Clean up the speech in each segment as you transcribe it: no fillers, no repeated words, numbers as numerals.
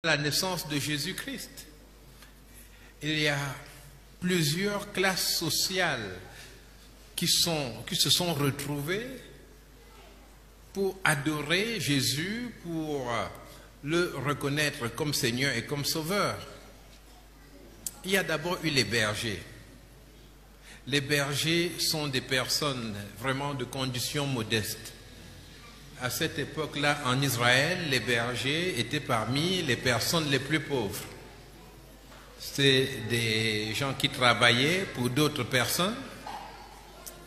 la naissance de Jésus-Christ. Il y a plusieurs classes sociales qui se sont retrouvées pour adorer Jésus, pour le reconnaître comme Seigneur et comme Sauveur. Il y a d'abord eu les bergers. Les bergers sont des personnes vraiment de conditions modestes. À cette époque-là, en Israël, les bergers étaient parmi les personnes les plus pauvres. C'est des gens qui travaillaient pour d'autres personnes.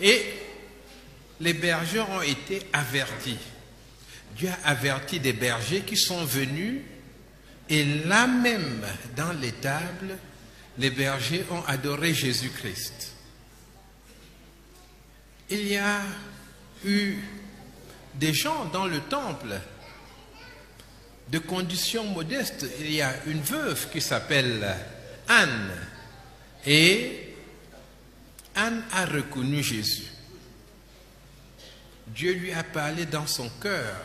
Et les bergers ont été avertis. Dieu a averti des bergers qui sont venus. Et là même, dans l'étable, les bergers ont adoré Jésus-Christ. Il y a eu des gens dans le temple de conditions modestes. Il y a une veuve qui s'appelle Anne. Et Anne a reconnu Jésus. Dieu lui a parlé dans son cœur.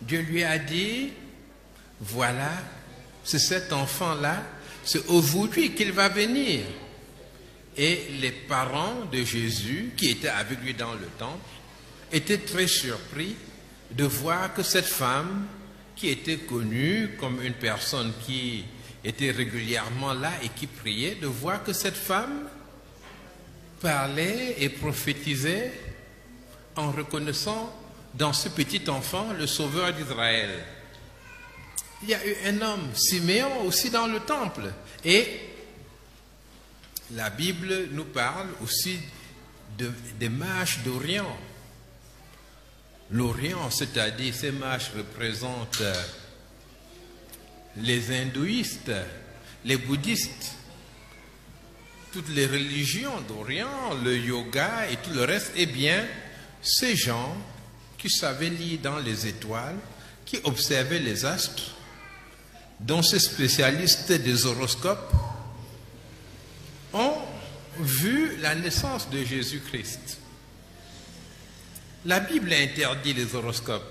Dieu lui a dit, voilà, c'est cet enfant-là, c'est aujourd'hui qu'il va venir. Et les parents de Jésus, qui étaient avec lui dans le temple, étaient très surpris de voir que cette femme, qui était connue comme une personne qui était régulièrement là et qui priait, de voir que cette femme parlait et prophétisait en reconnaissant dans ce petit enfant le Sauveur d'Israël. Il y a eu un homme, Siméon, aussi dans le temple. Et la Bible nous parle aussi des mages d'Orient. L'Orient, c'est-à-dire ces mages représentent les hindouistes, les bouddhistes, toutes les religions d'Orient, le yoga et tout le reste. Eh bien, ces gens qui savaient lire dans les étoiles, qui observaient les astres, dont ces spécialistes des horoscopes, ont vu la naissance de Jésus-Christ. La Bible interdit les horoscopes.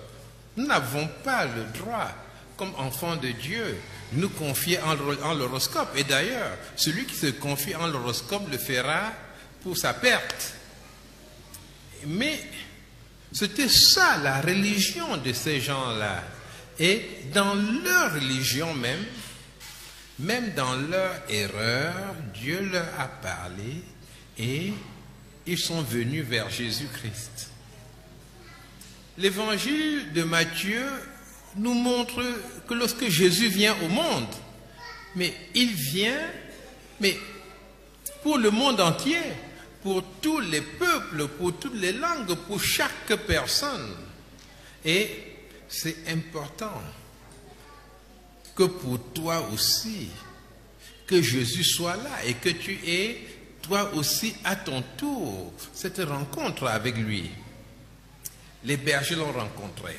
Nous n'avons pas le droit, comme enfants de Dieu, de nous confier en l'horoscope. Et d'ailleurs, celui qui se confie en l'horoscope le fera pour sa perte. Mais c'était ça la religion de ces gens-là. Et dans leur religion même dans leur erreur, Dieu leur a parlé et ils sont venus vers Jésus-Christ. L'évangile de Matthieu nous montre que lorsque Jésus vient au monde, mais il vient, mais pour le monde entier, pour tous les peuples, pour toutes les langues, pour chaque personne. Et c'est important que pour toi aussi, que Jésus soit là et que tu aies, toi aussi, à ton tour, cette rencontre avec lui. Les bergers l'ont rencontré.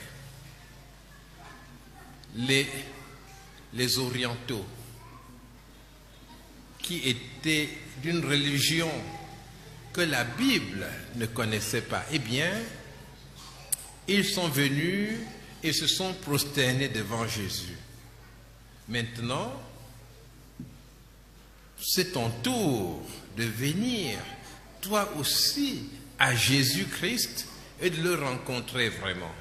Les orientaux, qui étaient d'une religion que la Bible ne connaissait pas, eh bien, ils sont venus et se sont prosternés devant Jésus. Maintenant, c'est ton tour de venir, toi aussi, à Jésus-Christ et de le rencontrer vraiment.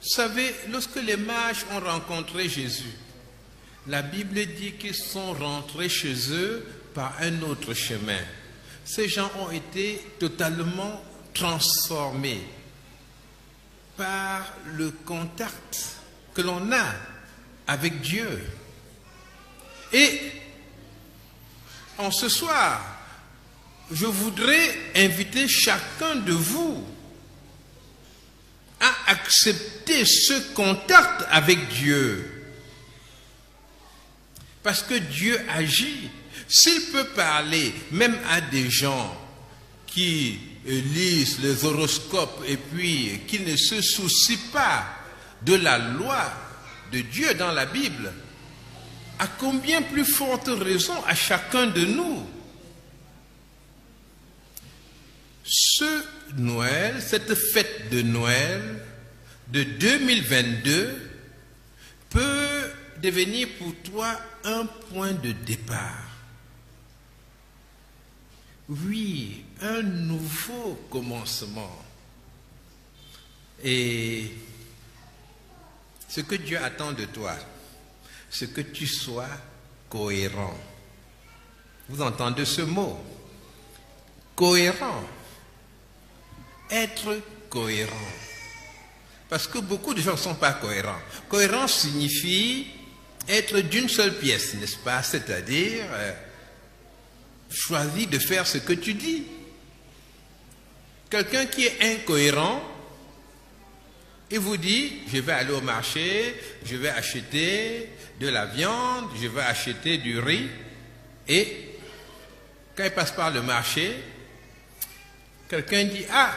Vous savez, lorsque les mages ont rencontré Jésus, la Bible dit qu'ils sont rentrés chez eux par un autre chemin. Ces gens ont été totalement transformés par le contact que l'on a avec Dieu. Et en ce soir, je voudrais inviter chacun de vous à accepter ce contact avec Dieu. Parce que Dieu agit. S'il peut parler même à des gens qui lisent les horoscopes et puis qui ne se soucient pas de la loi de Dieu dans la Bible, à combien plus forte raison à chacun de nous? Ce Noël, cette fête de Noël de 2022 peut devenir pour toi un point de départ. Oui, un nouveau commencement. Et ce que Dieu attend de toi, c'est que tu sois cohérent. Vous entendez ce mot? Cohérent. Être cohérent. Parce que beaucoup de gens ne sont pas cohérents. Cohérent signifie être d'une seule pièce, n'est-ce pas? C'est-à-dire choisir de faire ce que tu dis. Quelqu'un qui est incohérent, il vous dit, je vais aller au marché, je vais acheter de la viande, je vais acheter du riz, et quand il passe par le marché, quelqu'un dit, ah,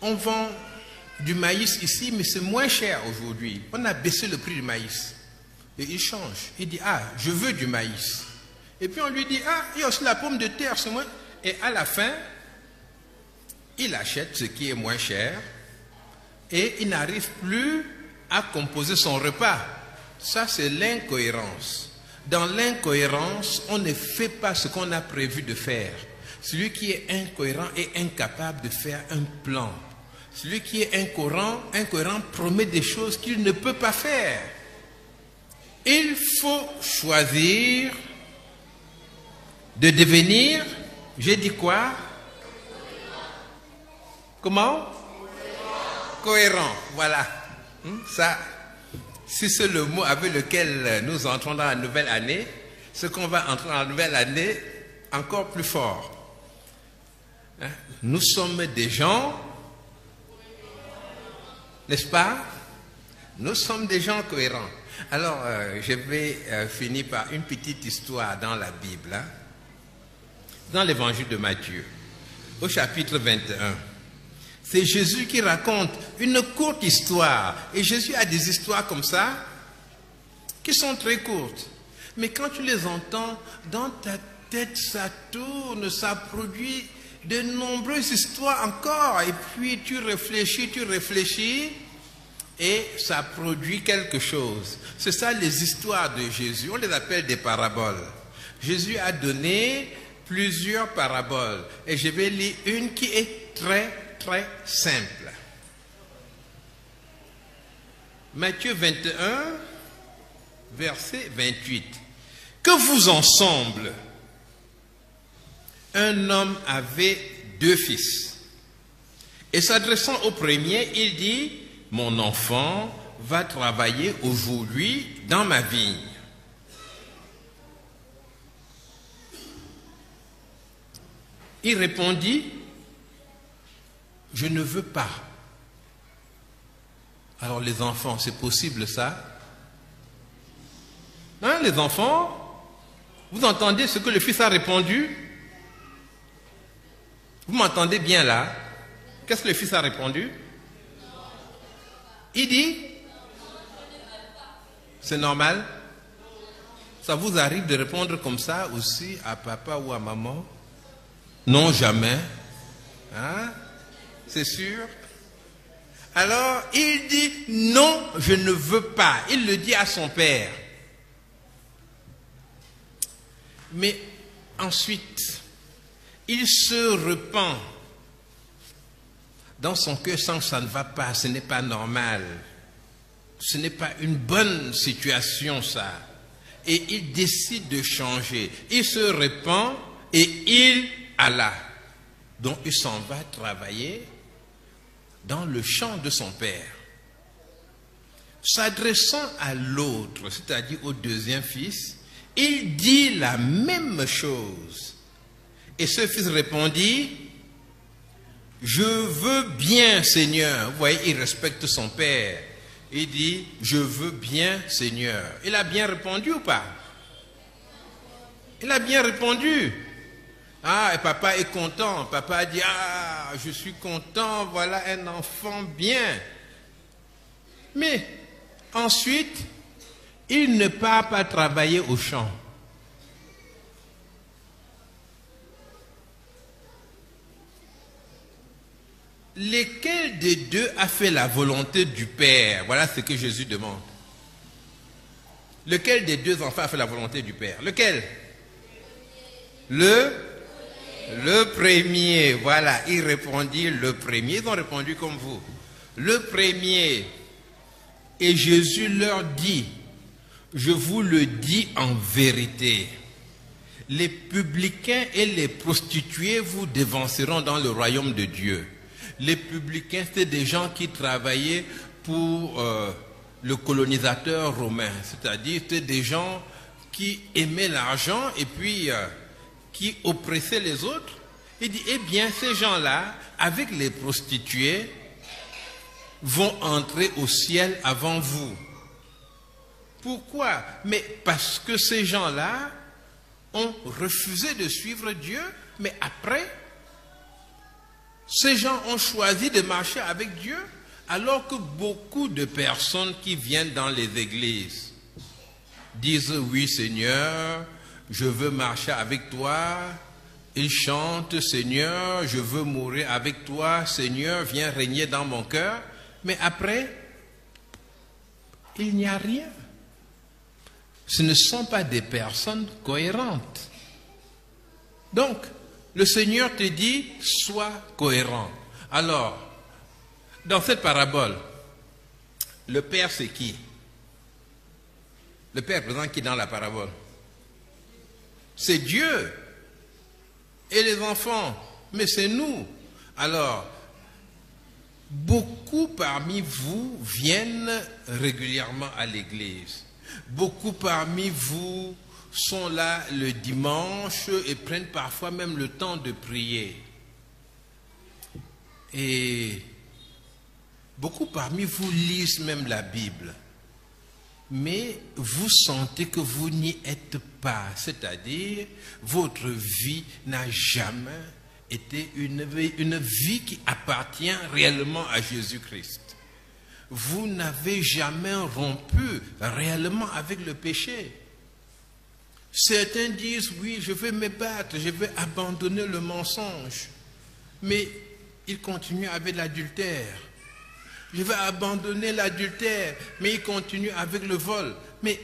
on vend du maïs ici, mais c'est moins cher aujourd'hui. On a baissé le prix du maïs. Et il change. Il dit, ah, je veux du maïs. Et puis on lui dit, ah, il y a aussi la pomme de terre, c'est moins. Et à la fin, il achète ce qui est moins cher et il n'arrive plus à composer son repas. Ça, c'est l'incohérence. Dans l'incohérence, on ne fait pas ce qu'on a prévu de faire. Celui qui est incohérent est incapable de faire un plan. Celui qui est incohérent promet des choses qu'il ne peut pas faire. Il faut choisir de devenir, j'ai dit quoi? Comment? Cohérent, voilà. Ça, si c'est le mot avec lequel nous entrons dans la nouvelle année, ce qu'on va entrer dans la nouvelle année encore plus fort. Nous sommes des gens, n'est-ce pas? Nous sommes des gens cohérents. Alors, je vais finir par une petite histoire dans la Bible, hein, dans l'évangile de Matthieu, au chapitre 21. C'est Jésus qui raconte une courte histoire. Et Jésus a des histoires comme ça, qui sont très courtes. Mais quand tu les entends, dans ta tête, ça tourne, ça produit de nombreuses histoires encore. Et puis tu réfléchis, et ça produit quelque chose. C'est ça les histoires de Jésus. On les appelle des paraboles. Jésus a donné plusieurs paraboles. Et je vais lire une qui est très simple. Matthieu 21, verset 28. Que vous ensemble, un homme avait 2 fils. Et s'adressant au premier, il dit, mon enfant va travailler aujourd'hui dans ma vigne. Il répondit, je ne veux pas. Alors les enfants, c'est possible ça? Hein, les enfants? Vous entendez ce que le fils a répondu? Vous m'entendez bien là? Qu'est-ce que le fils a répondu? Il dit, c'est normal? Ça vous arrive de répondre comme ça aussi à papa ou à maman? Non, jamais. Hein? C'est sûr? Alors, il dit, non, je ne veux pas. Il le dit à son père. Mais ensuite, il se repent dans son cœur, sent que ça ne va pas, ce n'est pas normal. Ce n'est pas une bonne situation, ça. Et il décide de changer. Il se repent et il alla. Donc, il s'en va travailler dans le champ de son père. S'adressant à l'autre, c'est-à-dire au deuxième fils, il dit la même chose. Et ce fils répondit, je veux bien, Seigneur. Vous voyez, il respecte son père. Il dit, je veux bien, Seigneur. Il a bien répondu ou pas? Il a bien répondu. Ah, et papa est content. Papa a dit, ah, je suis content, voilà un enfant bien. Mais ensuite, il ne part pas travailler au champ. Lequel des deux a fait la volonté du Père? Voilà ce que Jésus demande. Lequel des deux enfants a fait la volonté du Père? Lequel? Le premier. Voilà, il répondit le premier. Ils ont répondu comme vous. Le premier. Et Jésus leur dit, je vous le dis en vérité, les publicains et les prostituées vous devanceront dans le royaume de Dieu. Les publicains, c'est des gens qui travaillaient pour le colonisateur romain, c'est-à-dire c'est des gens qui aimaient l'argent et puis qui oppressaient les autres. Il dit, eh bien, ces gens-là, avec les prostituées, vont entrer au ciel avant vous. Pourquoi? Mais parce que ces gens-là ont refusé de suivre Dieu, mais après, ces gens ont choisi de marcher avec Dieu, alors que beaucoup de personnes qui viennent dans les églises disent, oui Seigneur, je veux marcher avec toi. Ils chantent, Seigneur, je veux mourir avec toi, Seigneur, viens régner dans mon cœur. Mais après, il n'y a rien. Ce ne sont pas des personnes cohérentes. Donc, le Seigneur te dit, sois cohérent. Alors, dans cette parabole, le Père c'est qui? Le Père présent qui est dans la parabole? C'est Dieu. Et les enfants, mais c'est nous. Alors, beaucoup parmi vous viennent régulièrement à l'église. Beaucoup parmi vous sont là le dimanche et prennent parfois même le temps de prier. Et beaucoup parmi vous lisent même la Bible. Mais vous sentez que vous n'y êtes pas. C'est-à-dire, votre vie n'a jamais été une vie qui appartient réellement à Jésus-Christ. Vous n'avez jamais rompu réellement avec le péché. Certains disent, oui, je vais me battre, je vais abandonner le mensonge. Mais ils continuent avec l'adultère. Je vais abandonner l'adultère, mais ils continuent avec le vol. Mais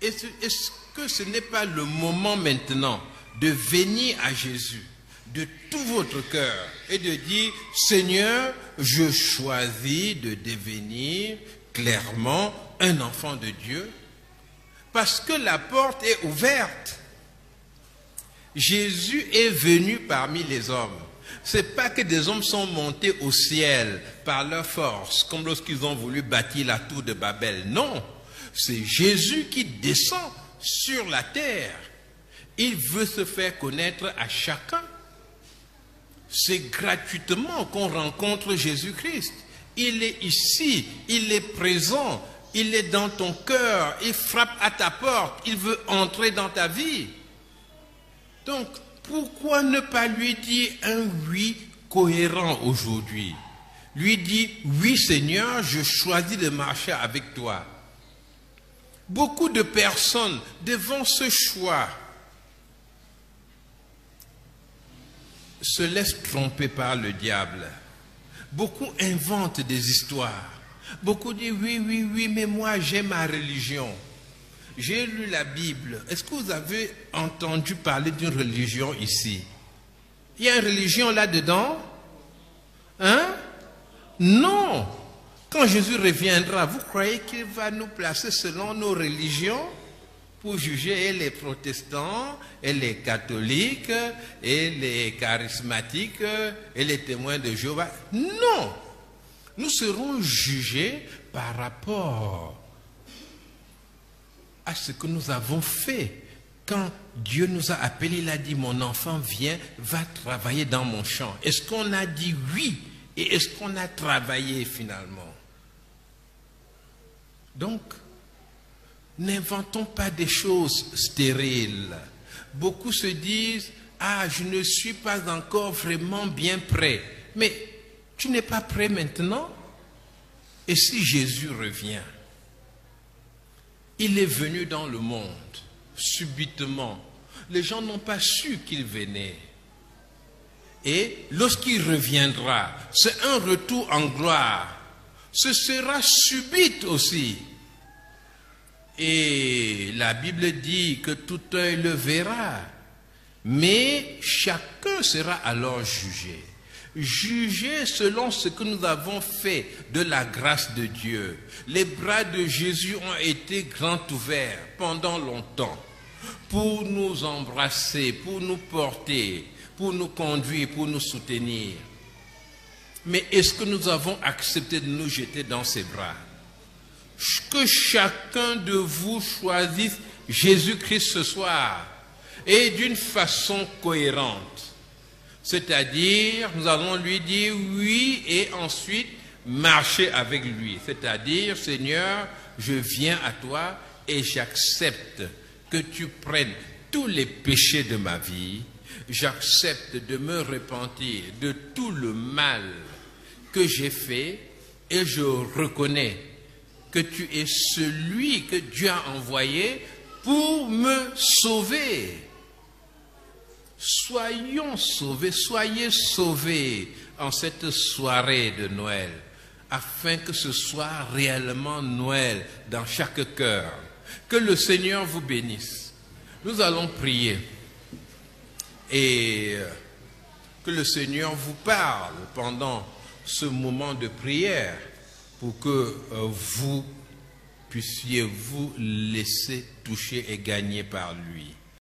est-ce que ce n'est pas le moment maintenant de venir à Jésus de tout votre cœur et de dire, Seigneur, je choisis de devenir clairement un enfant de Dieu, parce que la porte est ouverte. Jésus est venu parmi les hommes. Ce n'est pas que des hommes sont montés au ciel par leur force, comme lorsqu'ils ont voulu bâtir la tour de Babel. Non, c'est Jésus qui descend sur la terre. Il veut se faire connaître à chacun. C'est gratuitement qu'on rencontre Jésus-Christ. Il est ici, il est présent, il est dans ton cœur, il frappe à ta porte, il veut entrer dans ta vie. Donc, pourquoi ne pas lui dire un oui cohérent aujourd'hui? Lui dire, oui Seigneur, je choisis de marcher avec toi. Beaucoup de personnes, devant ce choix, se laissent tromper par le diable. Beaucoup inventent des histoires. Beaucoup disent, oui, mais moi j'ai ma religion. J'ai lu la Bible. Est-ce que vous avez entendu parler d'une religion ici? Il y a une religion là-dedans? Hein? Non. Quand Jésus reviendra, vous croyez qu'il va nous placer selon nos religions pour juger et les protestants, et les catholiques, et les charismatiques, et les témoins de Jéhovah? Non. Nous serons jugés par rapport à ce que nous avons fait. Quand Dieu nous a appelés, il a dit, mon enfant, viens, va travailler dans mon champ. Est-ce qu'on a dit oui? Et est-ce qu'on a travaillé finalement? Donc, n'inventons pas des choses stériles. Beaucoup se disent, ah, je ne suis pas encore vraiment bien prêt. Mais tu n'es pas prêt maintenant? Et si Jésus revient? Il est venu dans le monde, subitement. Les gens n'ont pas su qu'il venait. Et lorsqu'il reviendra, c'est un retour en gloire. Ce sera subite aussi. Et la Bible dit que tout œil le verra, mais chacun sera alors jugé. Jugé selon ce que nous avons fait de la grâce de Dieu. Les bras de Jésus ont été grands ouverts pendant longtemps pour nous embrasser, pour nous porter, pour nous conduire, pour nous soutenir. Mais est-ce que nous avons accepté de nous jeter dans ses bras? Que chacun de vous choisisse Jésus-Christ ce soir et d'une façon cohérente. C'est-à-dire, nous allons lui dire oui et ensuite marcher avec lui. C'est-à-dire, Seigneur, je viens à toi et j'accepte que tu prennes tous les péchés de ma vie. J'accepte de me repentir de tout le mal que j'ai fait et je reconnais que tu es celui que Dieu a envoyé pour me sauver. Soyons sauvés, soyez sauvés en cette soirée de Noël, afin que ce soit réellement Noël dans chaque cœur. Que le Seigneur vous bénisse. Nous allons prier et que le Seigneur vous parle pendant ce moment de prière pour que vous puissiez vous laisser toucher et gagner par lui.